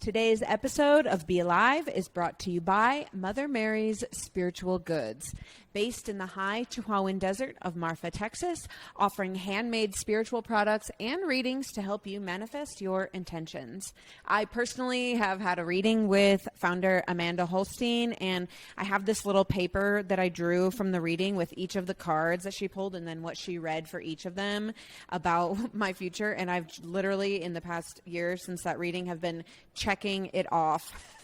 Today's episode of Be Alive is brought to you by Mother Mary's Spiritual Goods. Based in the high Chihuahuan Desert of Marfa, Texas, offering handmade spiritual products and readings to help you manifest your intentions. I personally have had a reading with founder Amanda Holstein, and I have this little paper that I drew from the reading with each of the cards that she pulled and then what she read for each of them about my future. And I've literally, in the past year since that reading, have been checking it off.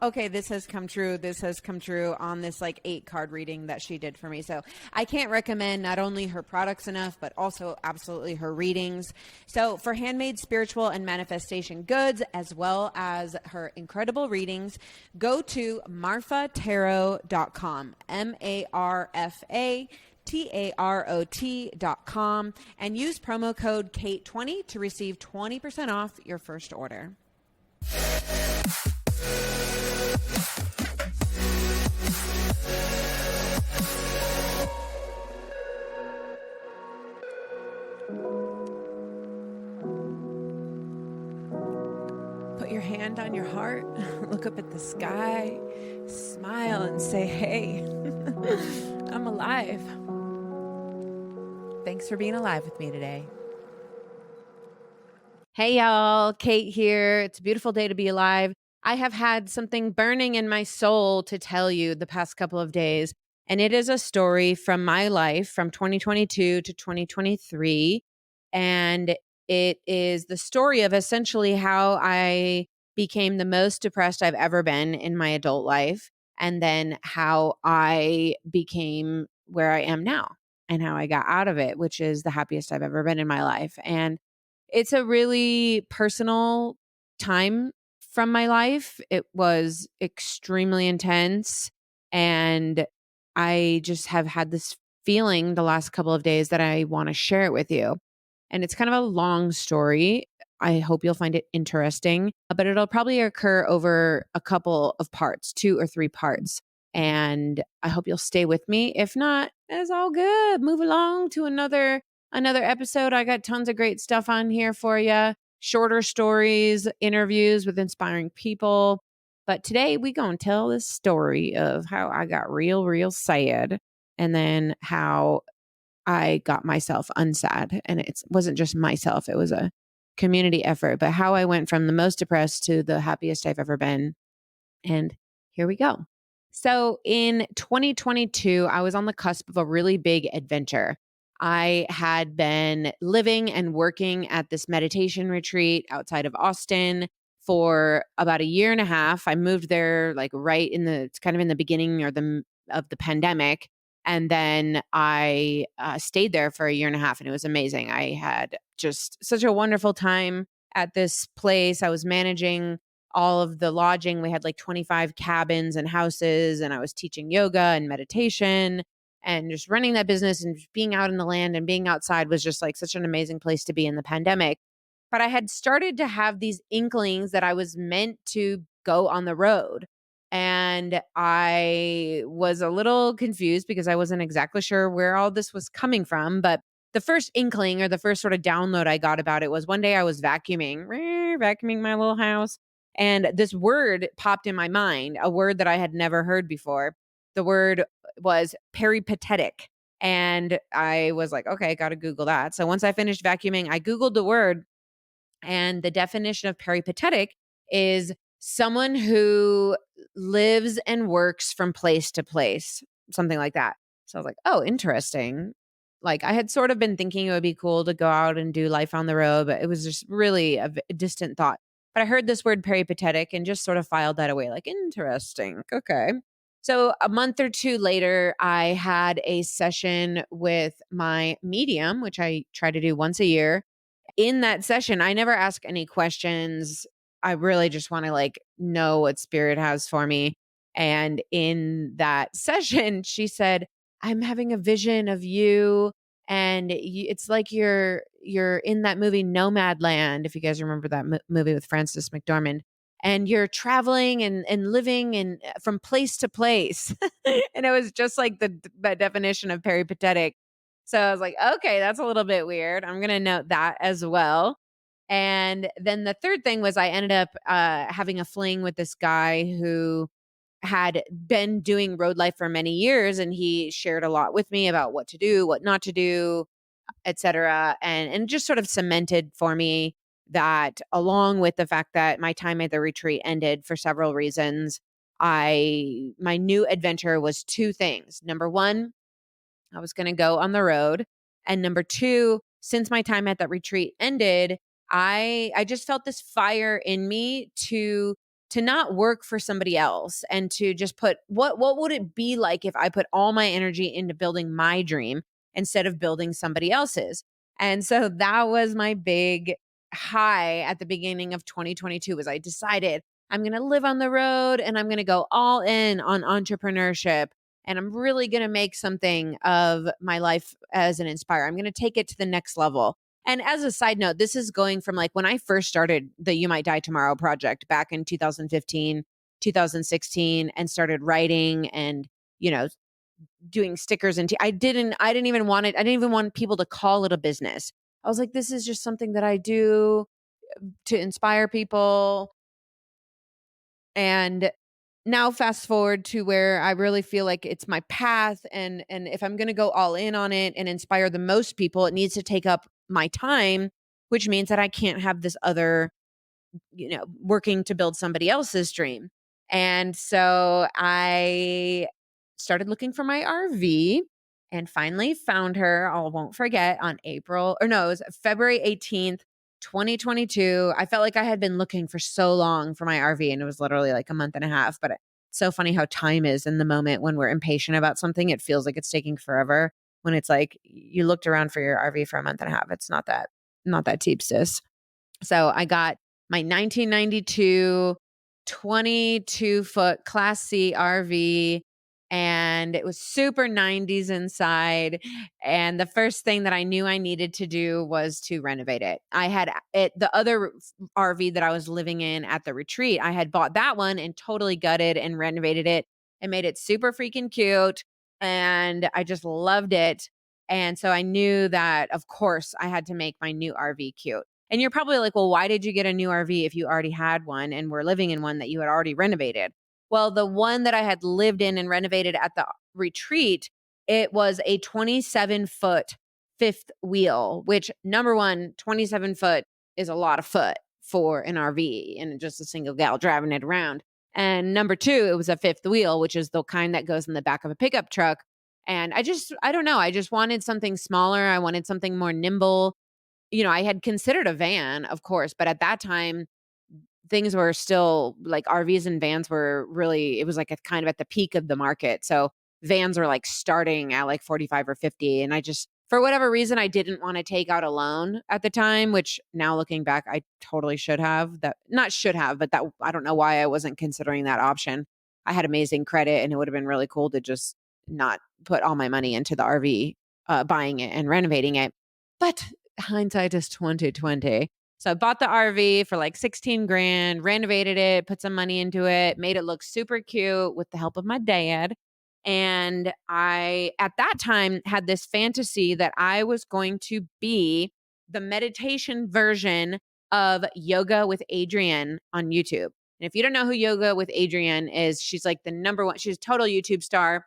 Okay, this has come true. This has come true on this 8-card reading that she did for me. So I can't recommend not only her products enough, but also absolutely her readings. So for handmade spiritual and manifestation goods, as well as her incredible readings, go to marfatarot.com, MARFA tarot.com, and use promo code KATE20 to receive 20% off your first order. Put your hand on your heart, look up at the sky, smile and say, hey, I'm alive. Thanks for being alive with me today. Hey y'all, Kate here. It's a beautiful day to be alive. I have had something burning in my soul to tell you the past couple of days, and it is a story from my life from 2022 to 2023. And it is the story of essentially how I became the most depressed I've ever been in my adult life, and then how I became where I am now and how I got out of it, which is the happiest I've ever been in my life. And it's a really personal time from my life. It was extremely intense, and I just have had this feeling the last couple of days that I want to share it with you. And it's kind of a long story. I hope you'll find it interesting, but it'll probably occur over a couple of parts, 2 or 3 parts. And I hope you'll stay with me. If not, it's all good. Move along to another episode. I got tons of great stuff on here for you. Shorter stories, interviews with inspiring people. But today we going to tell this story of how I got real sad, and then how I got myself unsad. And it wasn't just myself, it was a community effort, but how I went from the most depressed to the happiest I've ever been. And here we go. So in 2022, I was on the cusp of a really big adventure. I had been living and working at this meditation retreat outside of Austin for about a year and a half. I moved there it's kind of in the beginning of the pandemic. And then I stayed there for a year and a half, and it was amazing. I had just such a wonderful time at this place. I was managing all of the lodging. We had 25 cabins and houses, and I was teaching yoga and meditation and just running that business, and just being out in the land and being outside was just such an amazing place to be in the pandemic. But I had started to have these inklings that I was meant to go on the road. And I was a little confused because I wasn't exactly sure where all this was coming from. But the first inkling, or the first sort of download I got about it, was one day I was vacuuming my little house. And this word popped in my mind, a word that I had never heard before. The word was peripatetic. And I was like, okay, got to Google that. So once I finished vacuuming, I Googled the word, and the definition of peripatetic is someone who lives and works from place to place, something like that. So I was like, oh, interesting. I had sort of been thinking it would be cool to go out and do life on the road, but it was just really a distant thought. But I heard this word peripatetic and just sort of filed that away, interesting. Okay. So a month or 2 later, I had a session with my medium, which I try to do once a year. In that session, I never ask any questions. I really just want to know what spirit has for me. And in that session, she said, I'm having a vision of you, and it's like you're in that movie Nomadland, if you guys remember that movie with Frances McDormand, and you're traveling and living from place to place. And it was just the definition of peripatetic. So I was like, okay, that's a little bit weird. I'm going to note that as well. And then the third thing was I ended up having a fling with this guy who had been doing road life for many years, and he shared a lot with me about what to do, what not to do, et cetera. And just sort of cemented for me that, along with the fact that my time at the retreat ended for several reasons, my new adventure was two things. Number one, I was going to go on the road. And number two, since my time at that retreat ended, I just felt this fire in me to not work for somebody else, and to just put what would it be like if I put all my energy into building my dream instead of building somebody else's. And so that was my big high at the beginning of 2022, was I decided I'm going to live on the road and I'm going to go all in on entrepreneurship, and I'm really going to make something of my life as an inspire. I'm going to take it to the next level. And as a side note, this is going from like when I first started the You Might Die Tomorrow project back in 2015, 2016, and started writing and, you know, doing stickers and I didn't even want it. I didn't even want people to call it a business. I was like, this is just something that I do to inspire people. And now fast forward to where I really feel like it's my path, and if I'm going to go all in on it and inspire the most people, it needs to take up my time, which means that I can't have this other, working to build somebody else's dream. And so I started looking for my RV and finally found her. I won't forget, on April, or no, it was February 18th, 2022. I felt like I had been looking for so long for my RV, and it was literally like a month and a half. But it's so funny how time is in the moment when we're impatient about something. It feels like it's taking forever when it's like you looked around for your RV for a month and a half. It's not that deep, sis. So I got my 1992 22-foot Class C RV, and it was super 90s inside. And the first thing that I knew I needed to do was to renovate it. I had the other RV that I was living in at the retreat, I had bought that one and totally gutted and renovated it and made it super freaking cute. And I just loved it. And so I knew that, of course, I had to make my new RV cute. And you're probably like, well, why did you get a new RV if you already had one and were living in one that you had already renovated? Well, the one that I had lived in and renovated at the retreat, it was a 27-foot fifth wheel, which, number one, 27 foot is a lot of foot for an RV and just a single gal driving it around. And number two, it was a fifth wheel, which is the kind that goes in the back of a pickup truck. And I don't know, I just wanted something smaller. I wanted something more nimble. I had considered a van, of course, but at that time, things were still like RVs and vans were really, it was like a kind of at the peak of the market. So vans were like starting at like 45 or 50. And I just, for whatever reason, I didn't want to take out a loan at the time, which now looking back, I totally should have. That, not should have, but that, I don't know why I wasn't considering that option. I had amazing credit, and it would have been really cool to just not put all my money into the RV, buying it and renovating it. But hindsight is 2020. So I bought the RV for like 16 grand, renovated it, put some money into it, made it look super cute with the help of my dad. And I, at that time, had this fantasy that I was going to be the meditation version of Yoga with Adrienne on YouTube. And if you don't know who Yoga with Adrienne is, she's like the number one, she's a total YouTube star.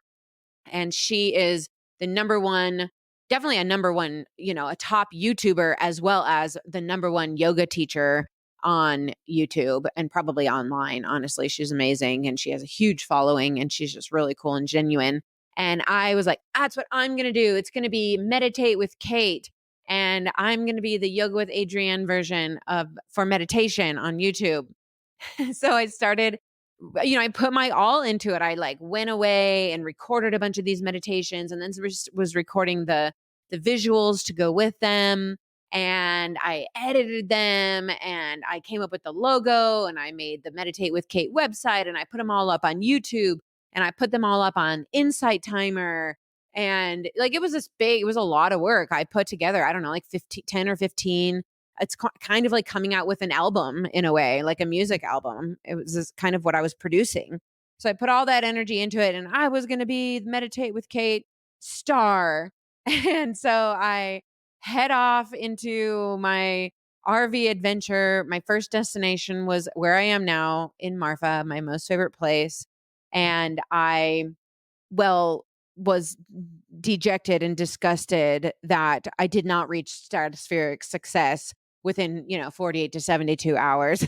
And she is the number one, definitely a number one, a top YouTuber, as well as the number one yoga teacher on YouTube and probably online. Honestly, she's amazing and she has a huge following and she's just really cool and genuine. And I was like, that's what I'm going to do. It's going to be Meditate with Kate. And I'm going to be the Yoga with Adrienne version for meditation on YouTube. So I started, I put my all into it. I like went away and recorded a bunch of these meditations, and then was recording the visuals to go with them. And I edited them, and I came up with the logo, and I made the Meditate with Kate website, and I put them all up on YouTube, and I put them all up on Insight Timer. And like, it was a lot of work I put together. I don't know, like 10 or 15. It's kind of like coming out with an album in a way, like a music album. It was just kind of what I was producing. So I put all that energy into it, and I was going to be Meditate with Kate star. And so I head off into my RV adventure. My first destination was where I am now in Marfa, my most favorite place. And I, well, was dejected and disgusted that I did not reach stratospheric success within, 48 to 72 hours.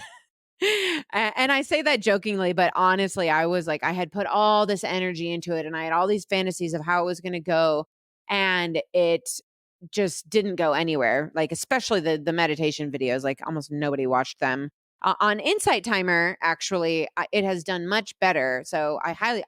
And I say that jokingly, but honestly, I was like, I had put all this energy into it and I had all these fantasies of how it was going to go. And it just didn't go anywhere. Like, especially the meditation videos, like almost nobody watched them. On Insight Timer, actually, it has done much better. So I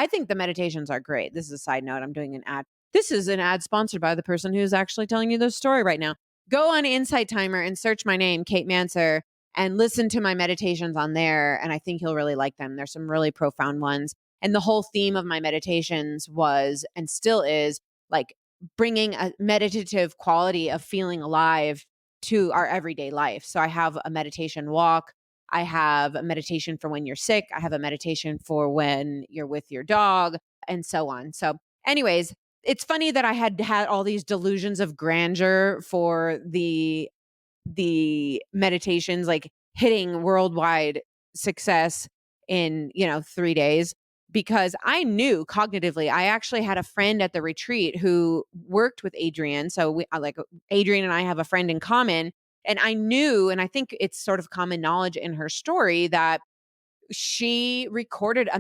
think the meditations are great. This is a side note. I'm doing an ad. This is an ad sponsored by the person who's actually telling you this story right now. Go on Insight Timer and search my name, Kate Manser, and listen to my meditations on there. And I think you'll really like them. There's some really profound ones. And the whole theme of my meditations was, and still is, like bringing a meditative quality of feeling alive to our everyday life. So I have a meditation walk. I have a meditation for when you're sick. I have a meditation for when you're with your dog, and so on. So, anyways, it's funny that I had all these delusions of grandeur for the meditations, like hitting worldwide success in 3 days, because I knew cognitively. I actually had a friend at the retreat who worked with Adrienne. So like Adrienne and I have a friend in common, and I knew, and I think it's sort of common knowledge in her story, that she recorded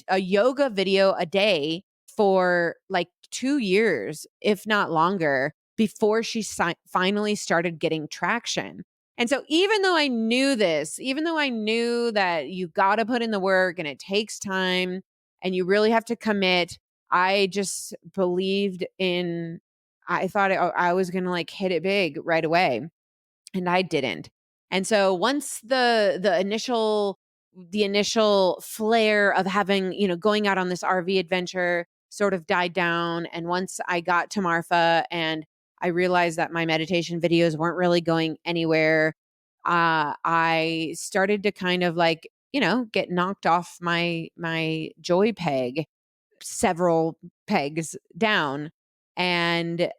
a yoga video a day for like 2 years, if not longer, before she finally started getting traction. And so even though I knew this, even though I knew that you got to put in the work and it takes time and you really have to commit, I just believed in, I thought I was going to like hit it big right away, and I didn't. And so once the initial flare of having, going out on this RV adventure sort of died down, and once I got to Marfa and I realized that my meditation videos weren't really going anywhere, I started to kind of like, get knocked off my joy peg several pegs down. And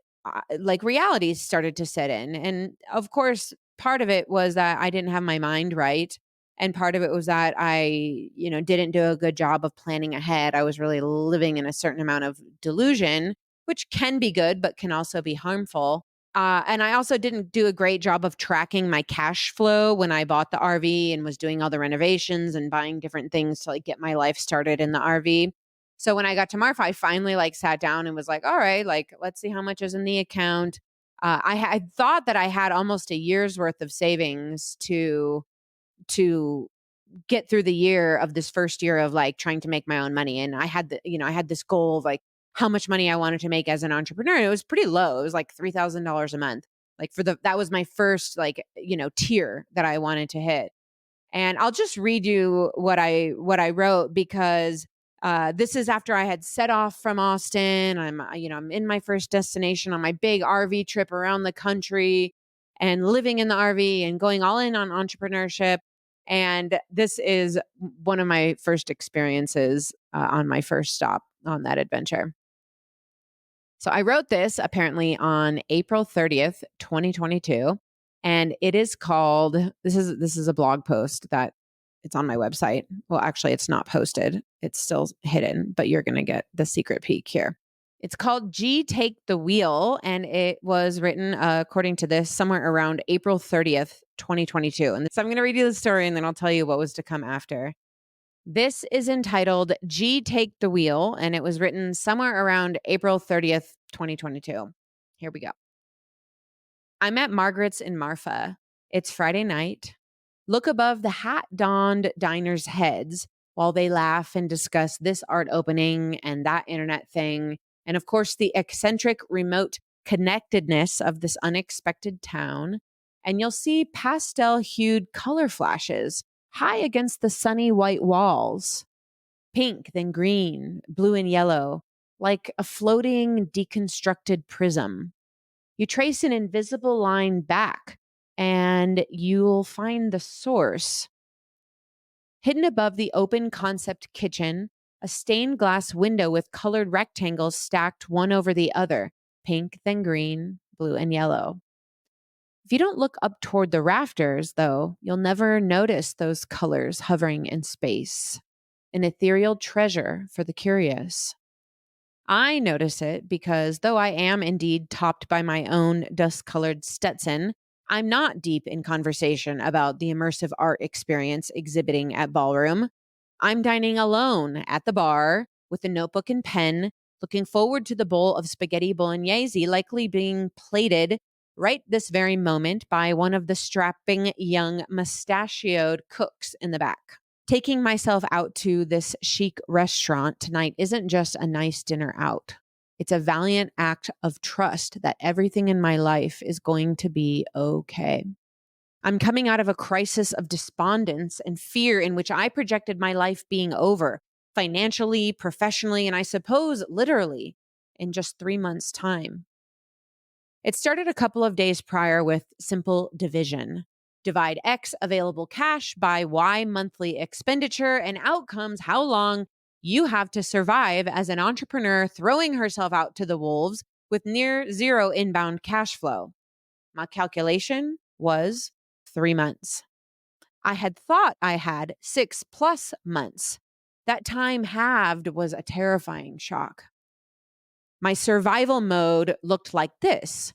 like reality started to set in. And of course, part of it was that I didn't have my mind right. And part of it was that I, didn't do a good job of planning ahead. I was really living in a certain amount of delusion, which can be good, but can also be harmful. And I also didn't do a great job of tracking my cash flow when I bought the RV and was doing all the renovations and buying different things to like get my life started in the RV. So when I got to Marfa, I finally like sat down and was like, all right, like, let's see how much is in the account. I thought that I had almost a year's worth of savings to get through the year of this first year of like trying to make my own money. And I had this goal of like how much money I wanted to make as an entrepreneur. And it was pretty low. It was like $3,000 a month. Like that was my first like, tier that I wanted to hit. And I'll just read you what I wrote, because this is after I had set off from Austin. I'm in my first destination on my big RV trip around the country and living in the RV and going all in on entrepreneurship. And this is one of my first experiences on my first stop on that adventure. So I wrote this apparently on April 30th, 2022, and it is called, this is a blog post that it's on my website. Well, actually it's not posted. It's still hidden, but you're going to get the secret peek here. It's called G Take the Wheel, and it was written according to this somewhere around April 30th, 2022. And so I'm going to read you the story and then I'll tell you what was to come after. This is entitled G Take the Wheel, and it was written somewhere around April 30th, 2022. Here we go. I'm at Margaret's in Marfa. It's Friday night. Look above the hat-donned diners' heads while they laugh and discuss this art opening and that internet thing, and of course the eccentric remote connectedness of this unexpected town. And you'll see pastel-hued color flashes high against the sunny white walls. Pink, then green, blue and yellow, like a floating deconstructed prism. You trace an invisible line back and you'll find the source. Hidden above the open concept kitchen, a stained glass window with colored rectangles stacked one over the other, pink, then green, blue, and yellow. If If you don't look up toward the rafters, though, you'll never notice those colors hovering in space, an ethereal treasure for the curious. I notice it because though I am indeed topped by my own dust colored Stetson, I'm not deep in conversation about the immersive art experience exhibiting at Ballroom. I'm dining alone at the bar with a notebook and pen, looking forward to the bowl of spaghetti bolognese likely being plated right this very moment by one of the strapping young mustachioed cooks in the back. Taking myself out to this chic restaurant tonight isn't just a nice dinner out. It's a valiant act of trust that everything in my life is going to be okay. I'm coming out of a crisis of despondence and fear in which I projected my life being over, financially, professionally, and I suppose literally, in just 3 months' time. It started a couple of days prior with simple division. Divide X available cash by Y monthly expenditure, and out comes how long you have to survive as an entrepreneur throwing herself out to the wolves with near zero inbound cash flow. My calculation was 3 months. I had thought I had 6+ months. That time halved was a terrifying shock. My survival mode looked like this: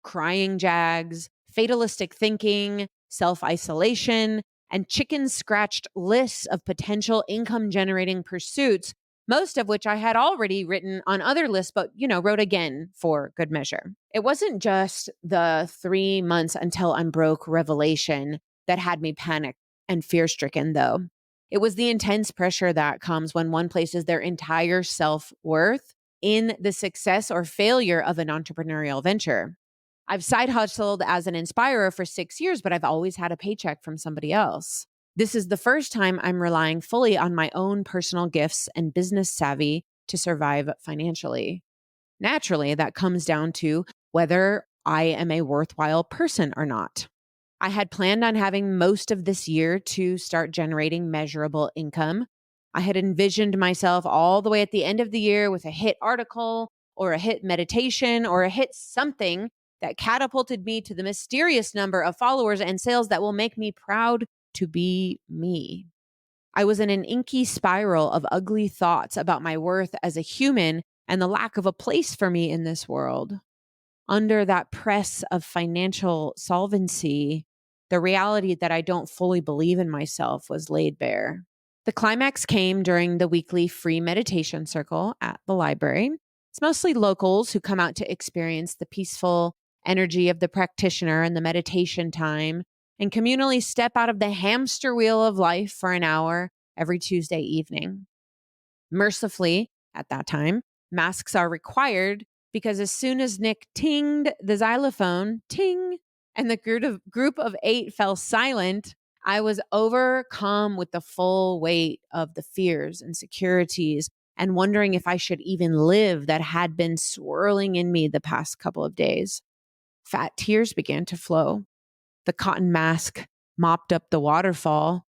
crying jags, fatalistic thinking, self isolation, and chicken scratched lists of potential income generating pursuits, most of which I had already written on other lists, but, wrote again for good measure. It wasn't just the 3 months until I'm broke revelation that had me panicked and fear stricken, though. It was the intense pressure that comes when one places their entire self worth in the success or failure of an entrepreneurial venture. I've side hustled as an inspirer for 6 years, but I've always had a paycheck from somebody else. This is the first time I'm relying fully on my own personal gifts and business savvy to survive financially. Naturally, that comes down to whether I am a worthwhile person or not. I had planned on having most of this year to start generating measurable income. I had envisioned myself all the way at the end of the year with a hit article or a hit meditation or a hit something that catapulted me to the mysterious number of followers and sales that will make me proud to be me. I was in an inky spiral of ugly thoughts about my worth as a human and the lack of a place for me in this world. Under that press of financial solvency, the reality that I don't fully believe in myself was laid bare. The climax came during the weekly free meditation circle at the library. It's mostly locals who come out to experience the peaceful energy of the practitioner and the meditation time and communally step out of the hamster wheel of life for an hour every Tuesday evening. Mercifully, at that time, masks are required because as soon as Nick tinged the xylophone, ting, and the group of 8 fell silent, I was overcome with the full weight of the fears, insecurities, and wondering if I should even live that had been swirling in me the past couple of days. Fat tears began to flow. The cotton mask mopped up the waterfall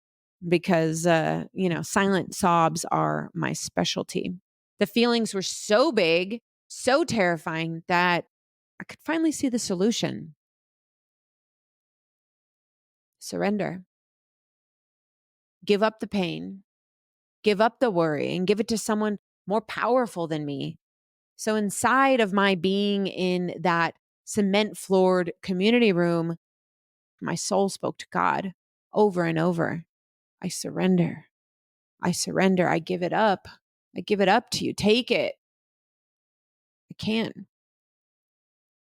because, silent sobs are my specialty. The feelings were so big, so terrifying that I could finally see the solution. Surrender. Give up the pain. Give up the worry and give it to someone more powerful than me. So inside of my being in that cement floored community room, my soul spoke to God over and over. I surrender. I surrender. I give it up. I give it up to you. Take it. I can.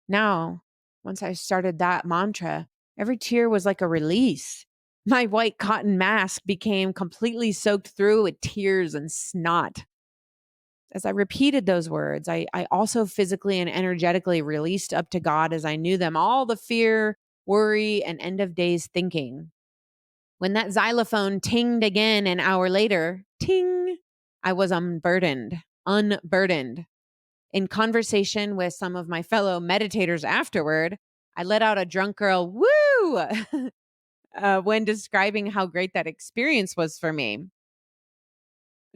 Now, once I started that mantra, every tear was like a release. My white cotton mask became completely soaked through with tears and snot. As I repeated those words, I also physically and energetically released up to God as I knew them all the fear, worry, and end of days thinking. When that xylophone tinged again an hour later, ting, I was unburdened. In conversation with some of my fellow meditators afterward, I let out a drunk girl, woo, when describing how great that experience was for me.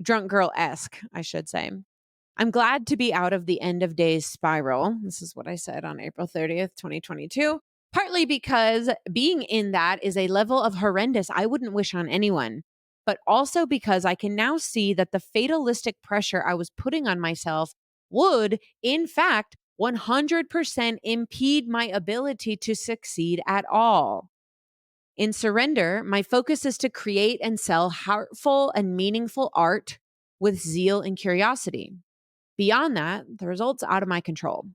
Drunk girl-esque, I should say. I'm glad to be out of the end of days spiral. This is what I said on April 30th, 2022. Partly because being in that is a level of horrendous I wouldn't wish on anyone, but also because I can now see that the fatalistic pressure I was putting on myself would, in fact, 100% impede my ability to succeed at all. In surrender, my focus is to create and sell heartful and meaningful art with zeal and curiosity. Beyond that, the results out of my control.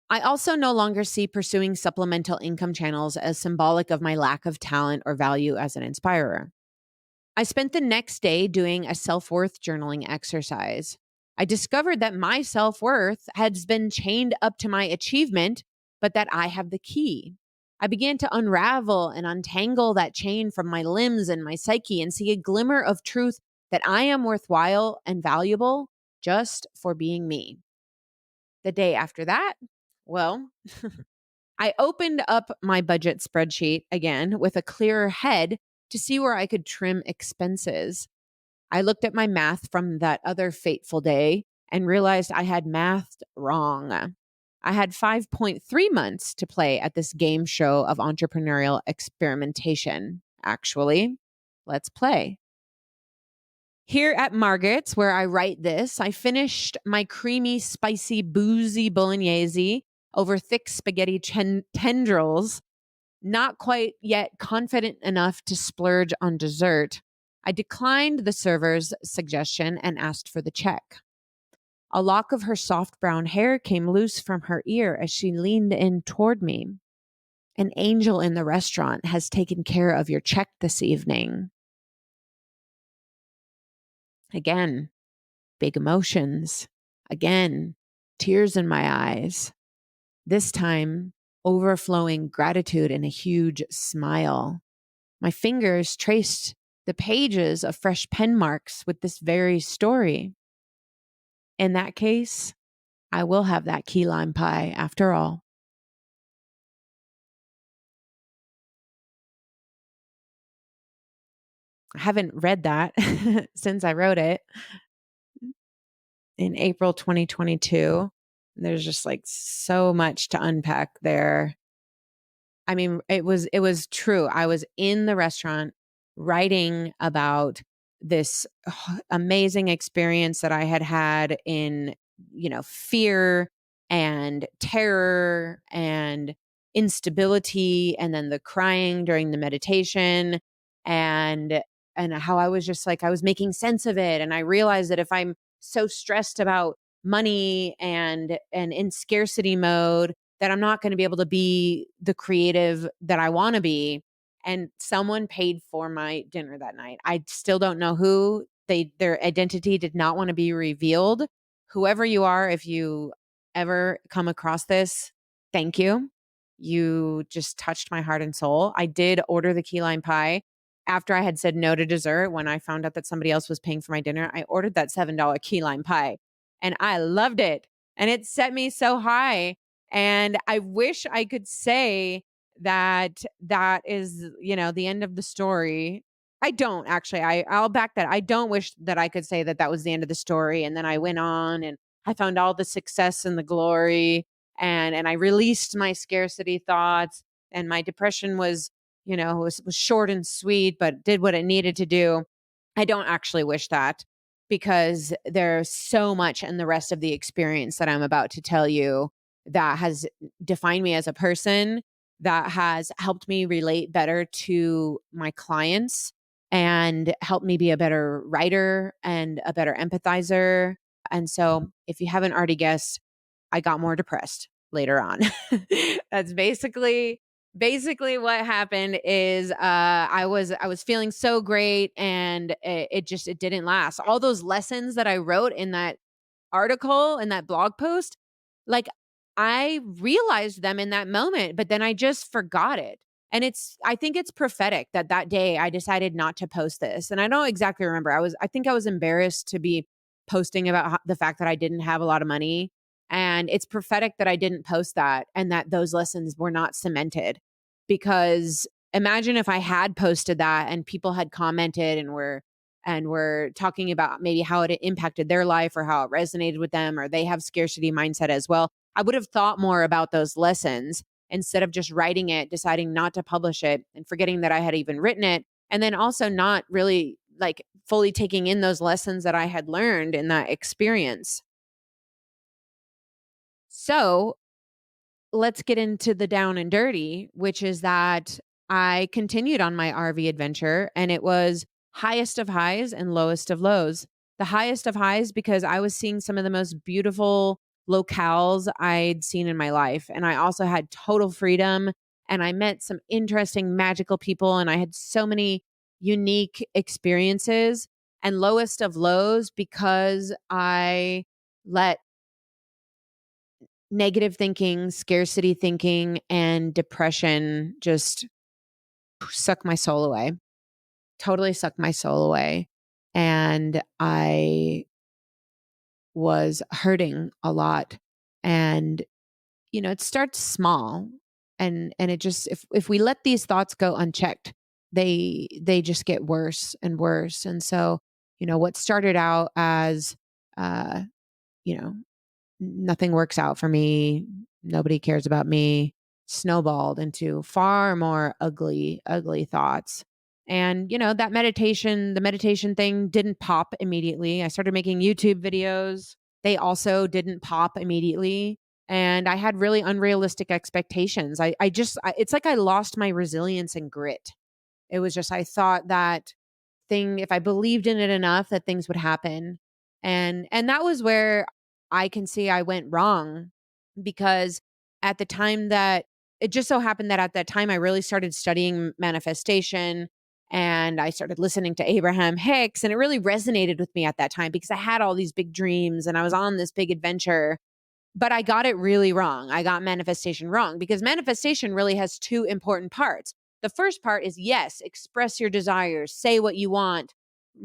I also no longer see pursuing supplemental income channels as symbolic of my lack of talent or value as an inspirer. I spent the next day doing a self-worth journaling exercise. I discovered that my self-worth has been chained up to my achievement, but that I have the key. I began to unravel and untangle that chain from my limbs and my psyche and see a glimmer of truth that I am worthwhile and valuable just for being me. The day after that, well, I opened up my budget spreadsheet again with a clearer head to see where I could trim expenses. I looked at my math from that other fateful day and realized I had mathed wrong. I had 5.3 months to play at this game show of entrepreneurial experimentation. Actually, let's play. Here at Margaret's, where I write this, I finished my creamy, spicy, boozy bolognese over thick spaghetti tendrils, not quite yet confident enough to splurge on dessert. I declined the server's suggestion and asked for the check. A lock of her soft brown hair came loose from her ear as she leaned in toward me. An angel in the restaurant has taken care of your check this evening. Again, big emotions. Again, tears in my eyes. This time, overflowing gratitude and a huge smile. My fingers traced the pages of fresh pen marks with this very story. In that case, I will have that key lime pie after all. I haven't read that since I wrote it in April 2022. There's just like so much to unpack there. I mean, it was true. I was in the restaurant writing about this amazing experience that I had had in, fear and terror and instability, and then the crying during the meditation, and how I was just like I was making sense of it, and I realized that if I'm so stressed about money and in scarcity mode, that I'm not going to be able to be the creative that I want to be. And someone paid for my dinner that night. I still don't know who. Their identity did not want to be revealed. Whoever you are, if you ever come across this, thank you. You just touched my heart and soul. I did order the key lime pie after I had said no to dessert. When I found out that somebody else was paying for my dinner, I ordered that $7 key lime pie and I loved it. And it set me so high. And I wish I could say that that is, the end of the story. I don't actually. I'll back that. I don't wish that I could say that that was the end of the story. And then I went on and I found all the success and the glory, and I released my scarcity thoughts, and my depression was short and sweet, but did what it needed to do. I don't actually wish that, because there's so much in the rest of the experience that I'm about to tell you that has defined me as a person, that has helped me relate better to my clients and helped me be a better writer and a better empathizer. And so, if you haven't already guessed, I got more depressed later on. That's basically what happened is I was feeling so great, and it didn't last. All those lessons that I wrote in that article and that blog post, like, I realized them in that moment, but then I just forgot it. And I think it's prophetic that that day I decided not to post this. And I don't exactly remember. I think I was embarrassed to be posting about the fact that I didn't have a lot of money. And it's prophetic that I didn't post that and that those lessons were not cemented. Because imagine if I had posted that and people had commented and were talking about maybe how it impacted their life or how it resonated with them, or they have scarcity mindset as well. I would have thought more about those lessons instead of just writing it, deciding not to publish it and forgetting that I had even written it. And then also not really like fully taking in those lessons that I had learned in that experience. So let's get into the down and dirty, which is that I continued on my RV adventure and it was highest of highs and lowest of lows. The highest of highs because I was seeing some of the most beautiful locales I'd seen in my life. And I also had total freedom and I met some interesting, magical people and I had so many unique experiences. And lowest of lows because I let negative thinking, scarcity thinking, and depression just suck my soul away. Totally suck my soul away. And I was hurting a lot. And, it starts small and it just if we let these thoughts go unchecked, they just get worse and worse. And so, what started out as uh, you know, nothing works out for me, nobody cares about me, snowballed into far more ugly thoughts. And, the meditation thing didn't pop immediately. I started making YouTube videos. They also didn't pop immediately. And I had really unrealistic expectations. It's like I lost my resilience and grit. It was just, I thought that if I believed in it enough that things would happen. And that was where I can see I went wrong because at the time that it just so happened that at that time I really started studying manifestation and I started listening to Abraham Hicks and it really resonated with me at that time because I had all these big dreams and I was on this big adventure. But I got it really wrong. I got manifestation wrong because manifestation really has two important parts. The first part is yes, express your desires, say what you want,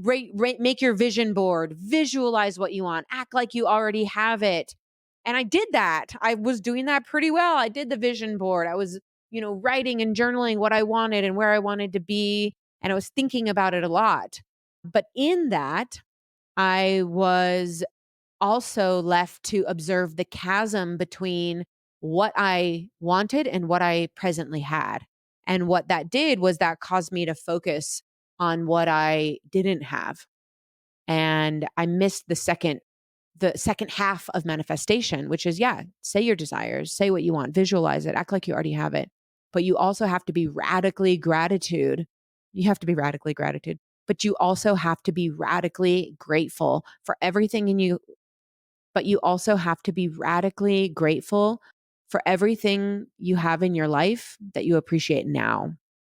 make your vision board, visualize what you want, act like you already have it. And I did that. I was doing that pretty well. I did the vision board. I was, writing and journaling what I wanted and where I wanted to be. And I was thinking about it a lot. But in that, I was also left to observe the chasm between what I wanted and what I presently had. And what that did was that caused me to focus on what I didn't have. And I missed the second half of manifestation, which is, yeah, say your desires, say what you want, visualize it, act like you already have it. But you also have to be radically gratitude. You have to be radically gratitude, but you also have to be radically grateful for everything in you, but you also have to be radically grateful for everything you have in your life that you appreciate now.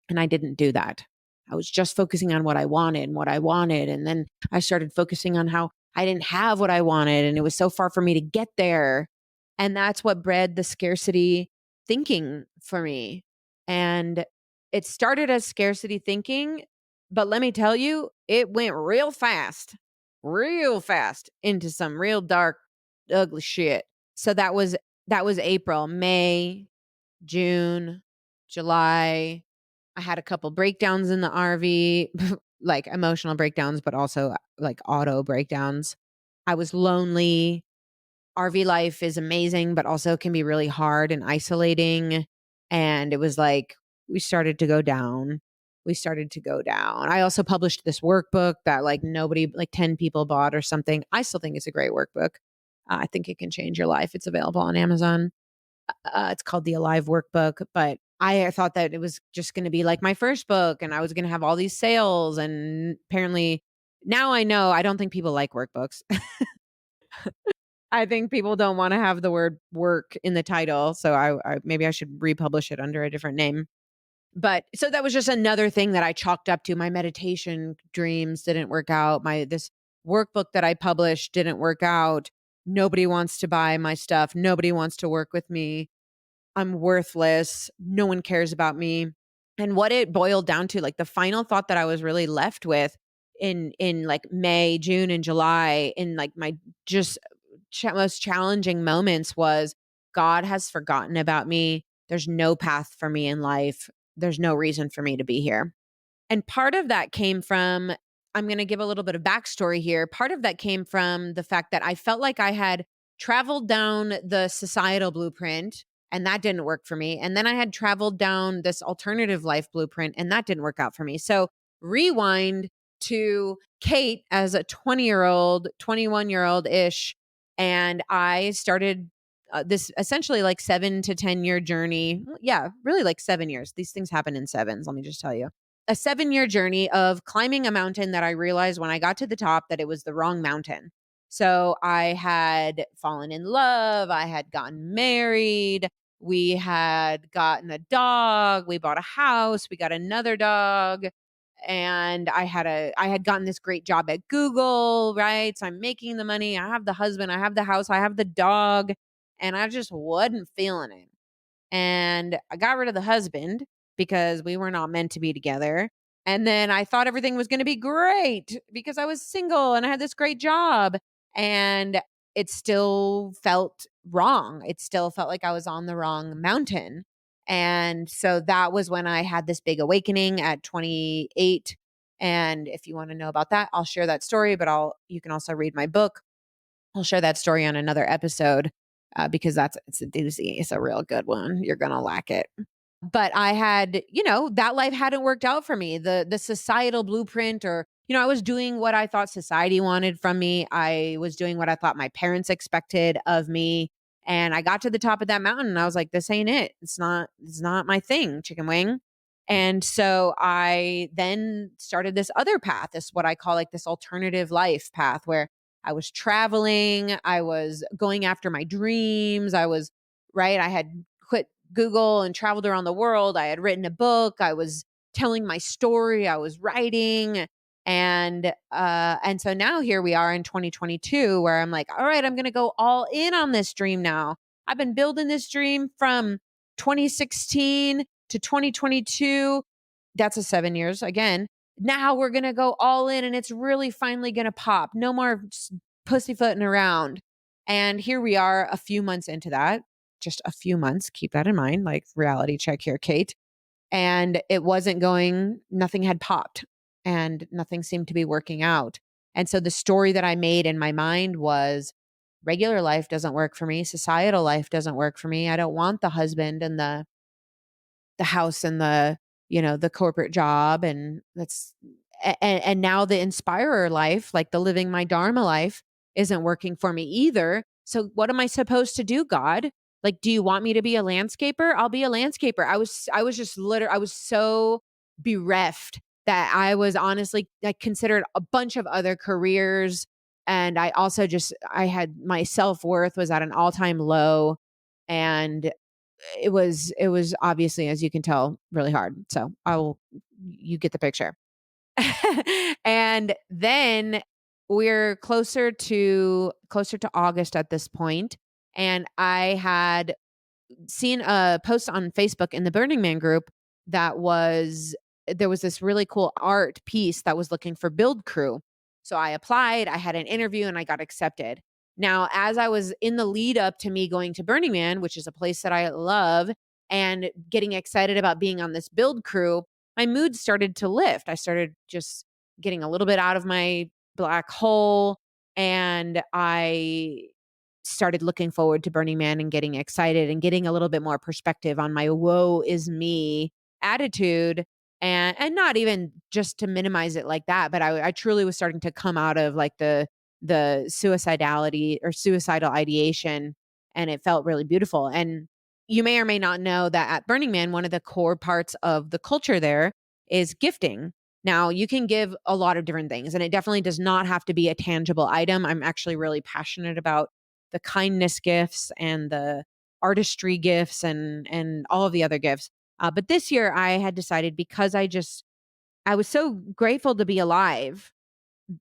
And I didn't do that. I was just focusing on what I wanted and what I wanted. And then I started focusing on how I didn't have what I wanted and it was so far for me to get there. And that's what bred the scarcity thinking for me. And it started as scarcity thinking, but let me tell you, it went real fast into some real dark, ugly shit. So that was April, May, June, July. I had a couple breakdowns in the RV, like emotional breakdowns, but also like auto breakdowns. I was lonely. RV life is amazing, but also can be really hard and isolating. And it was like we started to go down. We started to go down. I also published this workbook that like nobody, like 10 people bought or something. I still think it's a great workbook. I think it can change your life. It's available on Amazon. It's called the Alive Workbook, but I thought that it was just going to be like my first book and I was going to have all these sales. And apparently now I know I don't think people like workbooks. I think people don't want to have the word work in the title. So I maybe I should republish it under a different name. But so that was just another thing that I chalked up to. My meditation dreams didn't work out. This workbook that I published didn't work out. Nobody wants to buy my stuff. Nobody wants to work with me. I'm worthless. No one cares about me. And what it boiled down to, like the final thought that I was really left with in like May, June, and July, in like my just most challenging moments was God has forgotten about me. There's no path for me in life. There's no reason for me to be here. And part of that came from, I'm going to give a little bit of backstory here. Part of that came from the fact that I felt like I had traveled down the societal blueprint and that didn't work for me. And then I had traveled down this alternative life blueprint, and that didn't work out for me. So rewind to Kate as a 20-year-old, 21-year-old ish. And I started this essentially like 7 to 10 year journey. Yeah, really like 7 years. These things happen in sevens. Let me just tell you. A 7 year journey of climbing a mountain that I realized when I got to the top that it was the wrong mountain. So I had fallen in love. I had gotten married. We had gotten a dog. We bought a house. We got another dog. And I had gotten this great job at Google, right? So I'm making the money. I have the husband, I have the house, I have the dog, and I just wasn't feeling it. And I got rid of the husband because we were not meant to be together. And then I thought everything was going to be great because I was single and I had this great job. And it still felt wrong. It still felt like I was on the wrong mountain. And so that was when I had this big awakening at 28. And if you want to know about that, I'll share that story, but you can also read my book. I'll share that story on another episode because it's a doozy. It's a real good one. You're going to like it. But I had, that life hadn't worked out for me. The societal blueprint, or, I was doing what I thought society wanted from me. I was doing what I thought my parents expected of me. And I got to the top of that mountain and I was like, this ain't it. It's not my thing, chicken wing. And so I then started this other path, this what I call like this alternative life path, where I was traveling, I was going after my dreams. I had quit Google and traveled around the world. I had written a book. I was telling my story. I was writing. And so now here we are in 2022 where I'm like, all right, I'm going to go all in on this dream now. I've been building this dream from 2016 to 2022. That's a 7 years again. Now we're going to go all in and it's really finally going to pop. No more pussyfooting around. And here we are a few months into that, just a few months. Keep that in mind, like reality check here, Kate. And it wasn't going, nothing had popped and nothing seemed to be working out. And so the story that I made in my mind was regular life doesn't work for me. Societal life doesn't work for me. I don't want the husband and the house and the corporate job. And now the inspirer life, like the living my dharma life, isn't working for me either. So what am I supposed to do, God? Like, do you want me to be a landscaper? I'll be a landscaper. I was just literally, I was so bereft that I was honestly, I considered a bunch of other careers. And I also I had my self-worth was at an all-time low. And it was obviously, as you can tell, really hard. So you get the picture. And then we're closer to August at this point, and I had seen a post on Facebook in the Burning Man group there was this really cool art piece that was looking for build crew. So I applied, I had an interview, and I got accepted. Now, as I was in the lead up to me going to Burning Man, which is a place that I love, and getting excited about being on this build crew, my mood started to lift. I started just getting a little bit out of my black hole, and I started looking forward to Burning Man and getting excited and getting a little bit more perspective on my woe is me attitude. And not even just to minimize it like that, but I truly was starting to come out of like the suicidality or suicidal ideation, and it felt really beautiful. And you may or may not know that at Burning Man, one of the core parts of the culture there is gifting. Now, you can give a lot of different things, and it definitely does not have to be a tangible item. I'm actually really passionate about the kindness gifts and the artistry gifts and all of the other gifts. But this year I had decided, because I was so grateful to be alive,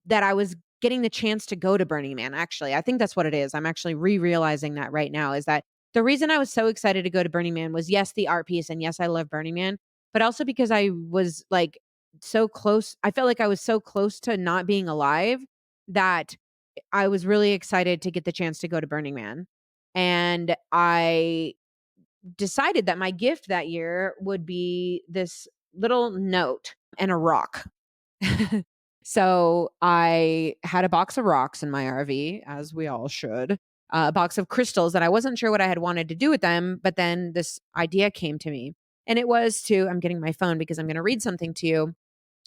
that I was getting the chance to go to Burning Man. Actually, I think that's what it is. I'm actually realizing that right now, is that the reason I was so excited to go to Burning Man was, yes, the art piece, and yes, I love Burning Man, but also because I was like so close. I felt like I was so close to not being alive that I was really excited to get the chance to go to Burning Man. And I decided that my gift that year would be this little note and a rock. So I had a box of rocks in my RV, as we all should. a box of crystals that I wasn't sure what I had wanted to do with them. But then this idea came to me. And it was to, I'm getting my phone because I'm going to read something to you.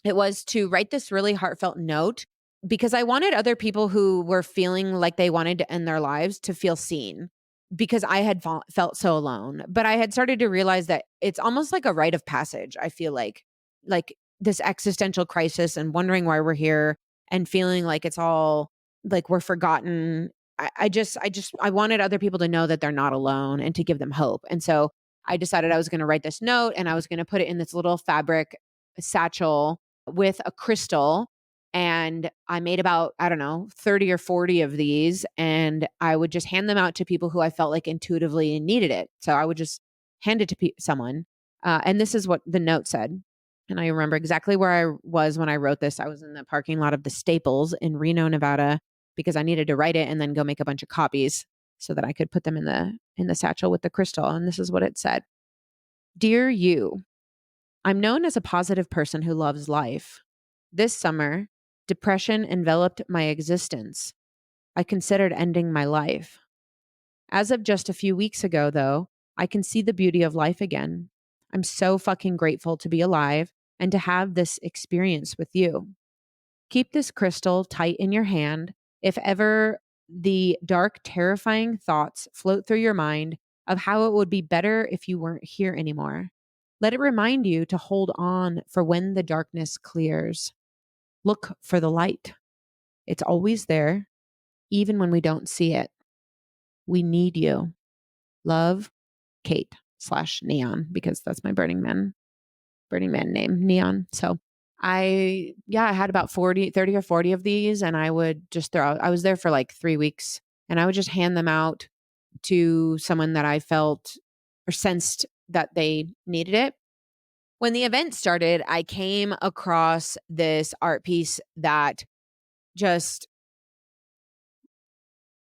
It was to write this really heartfelt note because I wanted other people who were feeling like they wanted to end their lives to feel seen because I had felt so alone. But I had started to realize that it's almost like a rite of passage. I feel like this existential crisis and wondering why we're here and feeling like it's all like we're forgotten. I wanted other people to know that they're not alone and to give them hope. And so I decided I was going to write this note and I was going to put it in this little fabric satchel with a crystal. And I made about, I don't know, 30 or 40 of these. And I would just hand them out to people who I felt like intuitively needed it. So I would just hand it to someone. And this is what the note said. And I remember exactly where I was when I wrote this. I was in the parking lot of the Staples in Reno, Nevada, because I needed to write it and then go make a bunch of copies so that I could put them in the satchel with the crystal. And this is what it said. Dear you, I'm known as a positive person who loves life. This summer, depression enveloped my existence. I considered ending my life. As of just a few weeks ago, though, I can see the beauty of life again. I'm so fucking grateful to be alive and to have this experience with you. Keep this crystal tight in your hand if ever the dark, terrifying thoughts float through your mind of how it would be better if you weren't here anymore. Let it remind you to hold on for when the darkness clears. Look for the light. It's always there, even when we don't see it. We need you. Love, Kate/Neon, because that's my Burning Man name, Neon. So I had about 30 or 40 of these, and I would just throw out, I was there for like 3 weeks, and I would just hand them out to someone that I felt or sensed that they needed it. When the event started, I came across this art piece that just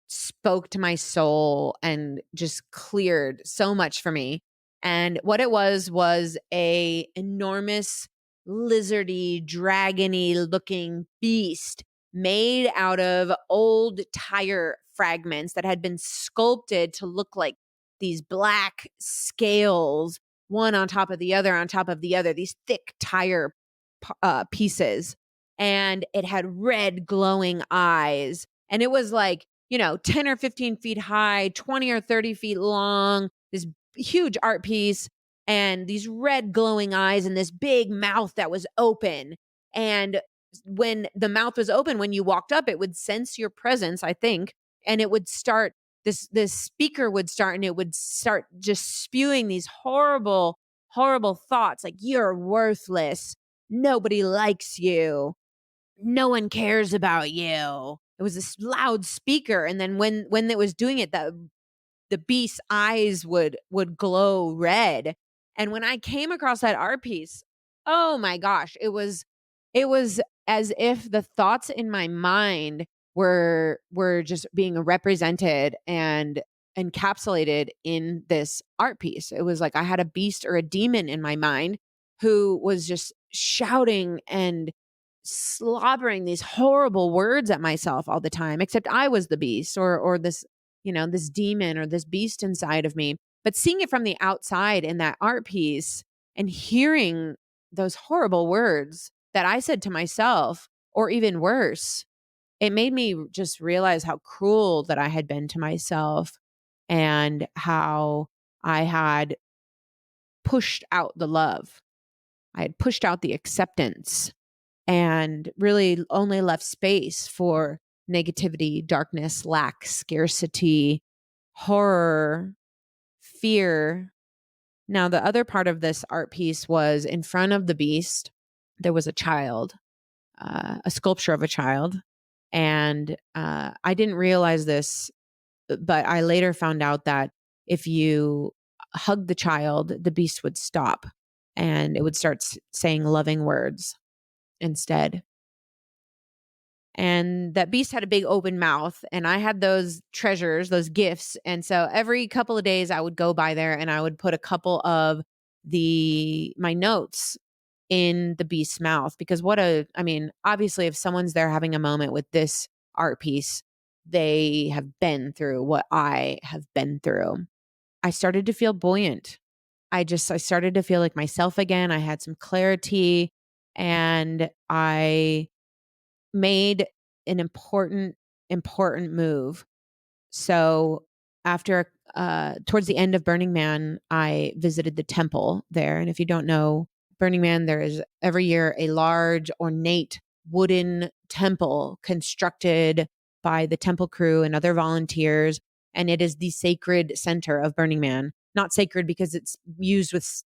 spoke to my soul and just cleared so much for me. And what it was a enormous lizardy, dragony looking beast made out of old tire fragments that had been sculpted to look like these black scales, one on top of the other, on top of the other, these thick tire pieces. And it had red glowing eyes. And it was like, 10 or 15 feet high, 20 or 30 feet long, this huge art piece, and these red glowing eyes and this big mouth that was open. And when the mouth was open, when you walked up, it would sense your presence, I think, and it would start, this speaker would start, and it would start just spewing these horrible, horrible thoughts like, you're worthless. Nobody likes you. No one cares about you. It was this loud speaker. And then when it was doing it, the beast's eyes would glow red. And when I came across that art piece, oh my gosh, it was as if the thoughts in my mind were just being represented and encapsulated in this art piece. It was like I had a beast or a demon in my mind who was just shouting and slobbering these horrible words at myself all the time, except I was the beast or this, this demon or this beast inside of me. But seeing it from the outside in that art piece and hearing those horrible words that I said to myself, or even worse, it made me just realize how cruel that I had been to myself and how I had pushed out the love. I had pushed out the acceptance and really only left space for negativity, darkness, lack, scarcity, horror, fear. Now, the other part of this art piece was in front of the beast, there was a child, a sculpture of a child. And I didn't realize this, but I later found out that if you hug the child, the beast would stop and it would start saying loving words instead. And that beast had a big open mouth, and I had those treasures, those gifts. And so every couple of days I would go by there and I would put a couple of my notes in the beast's mouth, because obviously if someone's there having a moment with this art piece, they have been through what I have been through, I started to feel buoyant. I started to feel like myself again. I had some clarity, and I made an important move. So after towards the end of Burning Man, I visited the temple there. And if you don't know Burning Man, there is every year a large ornate wooden temple constructed by the temple crew and other volunteers. And it is the sacred center of Burning Man. Not sacred because it's used with,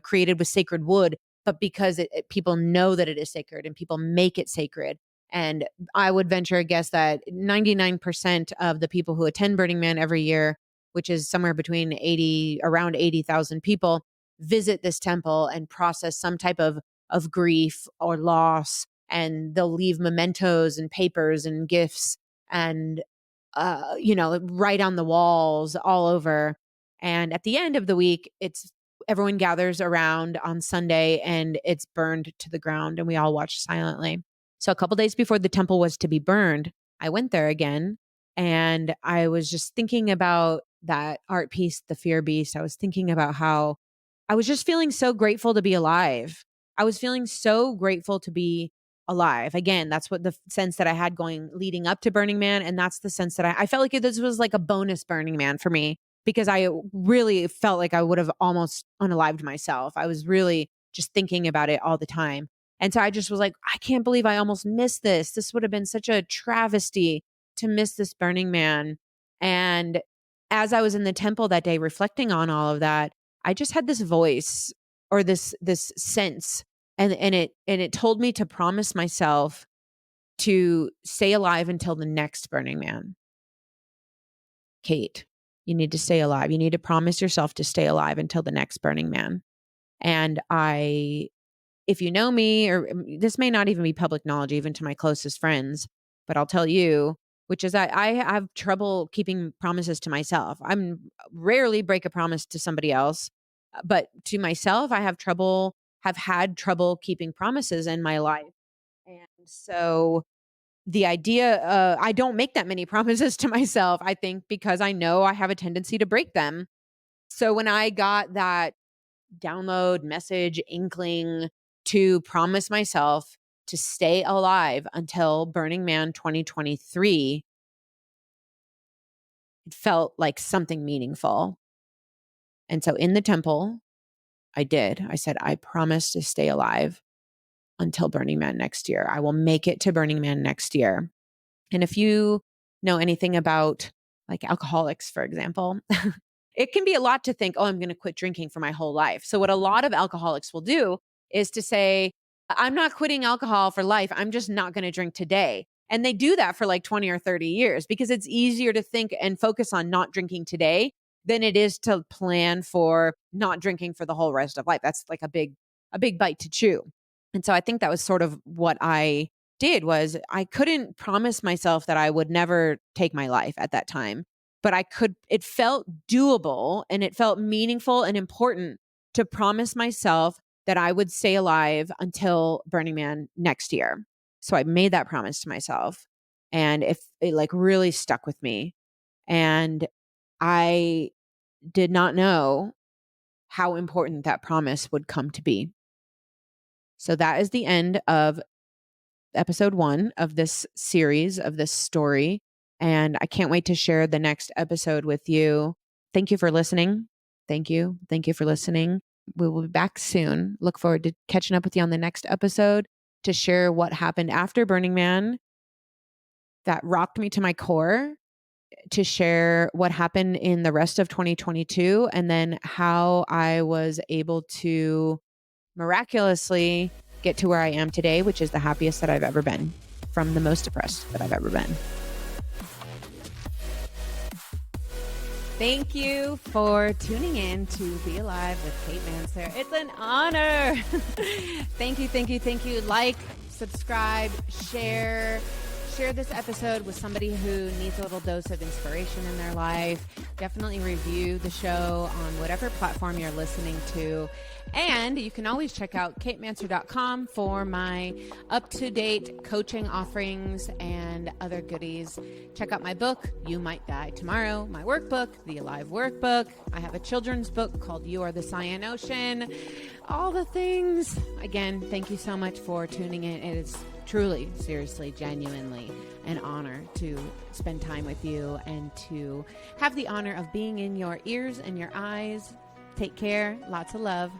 created with sacred wood, but because people know that it is sacred and people make it sacred. And I would venture a guess that 99% of the people who attend Burning Man every year, which is somewhere between around 80,000 people, visit this temple and process some type of grief or loss. And they'll leave mementos and papers and gifts and, right on the walls all over. And at the end of the week, everyone gathers around on Sunday and it's burned to the ground and we all watch silently. So a couple days before the temple was to be burned, I went there again and I was just thinking about that art piece, The Fear Beast. I was thinking about how I was just feeling so grateful to be alive. I was feeling so grateful to be alive. Again, that's what the sense that I had going leading up to Burning Man. And that's the sense that I felt like this was like a bonus Burning Man for me because I really felt like I would have almost unalived myself. I was really just thinking about it all the time. And so I just was like, I can't believe I almost missed this. This would have been such a travesty to miss this Burning Man. And as I was in the temple that day reflecting on all of that, I just had this voice or this sense and it told me to promise myself to stay alive until the next Burning Man. Kate, you need to stay alive. You need to promise yourself to stay alive until the next Burning Man. And if you know me, or this may not even be public knowledge, even to my closest friends, but I'll tell you, which is that I have trouble keeping promises to myself. I'm rarely break a promise to somebody else, but to myself, have had trouble keeping promises in my life. And so the idea, I don't make that many promises to myself, I think, because I know I have a tendency to break them. So when I got that download, message, inkling to promise myself to stay alive until Burning Man 2023, it felt like something meaningful. And so in the temple, I did. I said, I promise to stay alive until Burning Man next year. I will make it to Burning Man next year. And if you know anything about like alcoholics, for example, it can be a lot to think, oh, I'm going to quit drinking for my whole life. So what a lot of alcoholics will do is to say, I'm not quitting alcohol for life. I'm just not going to drink today. And they do that for like 20 or 30 years because it's easier to think and focus on not drinking today than it is to plan for not drinking for the whole rest of life. That's like a big bite to chew. And so I think that was sort of what I did was I couldn't promise myself that I would never take my life at that time, but it felt doable and it felt meaningful and important to promise myself that I would stay alive until Burning Man next year. So I made that promise to myself and it like really stuck with me. And I did not know how important that promise would come to be. So that is the end of episode 1 of this series, of this story. And I can't wait to share the next episode with you. Thank you for listening. Thank you. Thank you for listening. We will be back soon. Look forward to catching up with you on the next episode to share what happened after Burning Man that rocked me to my core, to share what happened in the rest of 2022, and then how I was able to miraculously get to where I am today, which is the happiest that I've ever been from the most depressed that I've ever been. Thank you for tuning in to Be Alive with Kate Manser. It's an honor. Thank you. Like, subscribe, share Share this episode with somebody who needs a little dose of inspiration in their life. Definitely review the show on whatever platform you're listening to. And you can always check out katemanser.com for my up-to-date coaching offerings and other goodies. Check out my book, You Might Die Tomorrow, my workbook, The Alive Workbook. I have a children's book called You Are the Cyan Ocean. All the things. Again, thank you so much for tuning in. It is truly, seriously, genuinely an honor to spend time with you and to have the honor of being in your ears and your eyes. Take care. Lots of love.